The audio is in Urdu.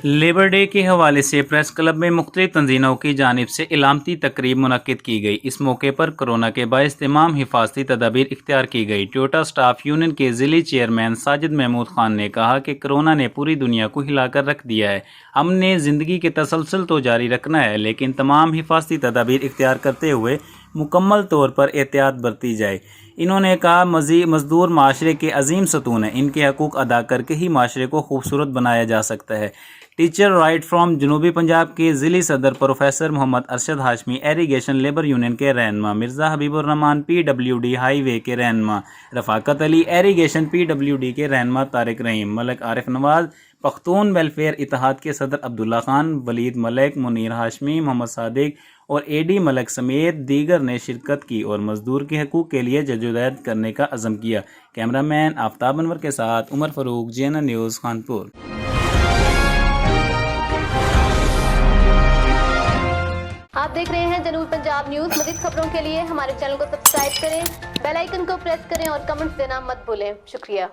لیبر ڈے کے حوالے سے پریس کلب میں مختلف تنظیموں کی جانب سے علامتی تقریب منعقد کی گئی۔ اس موقع پر کورونا کے باعث تمام حفاظتی تدابیر اختیار کی گئی۔ ٹویوٹا سٹاف یونین کے ضلعی چیئرمین ساجد محمود خان نے کہا کہ کورونا نے پوری دنیا کو ہلا کر رکھ دیا ہے۔ ہم نے زندگی کے تسلسل تو جاری رکھنا ہے، لیکن تمام حفاظتی تدابیر اختیار کرتے ہوئے مکمل طور پر احتیاط برتی جائے۔ انہوں نے کہا مزدور معاشرے کے عظیم ستون ہیں، ان کے حقوق ادا کر کے ہی معاشرے کو خوبصورت بنایا جا سکتا ہے۔ ٹیچر رائٹ فرام جنوبی پنجاب کے ضلعی صدر professor Muhammad Arshad Hashmi, irrigation labour union کے رہنما Mirza Habib ur-Rahman, P W D highway کے رہنما Rafaqat Ali, irrigation P W D کے رہنما طارق رحیم، ملک عارف نواز، پختون ویلفیئر اتحاد کے صدر عبداللہ خان، ولید ملک، منیر ہاشمی، محمد صادق اور اے ڈی ملک سمیت دیگر نے شرکت کی اور مزدور کے حقوق کے لیے جدوجہد کرنے کا عزم کیا۔ کیمرہ مین آفتاب انور کے ساتھ عمر فاروق، JNN نیوز، کانپور۔ آپ دیکھ رہے ہیں جنوبی پنجاب نیوز۔ مزید خبروں کے لیے ہمارے چینل کو سبسکرائب کریں، بیل آئیکن کو پریس کریں اور کمنٹس دینا مت بھولیں۔ شکریہ۔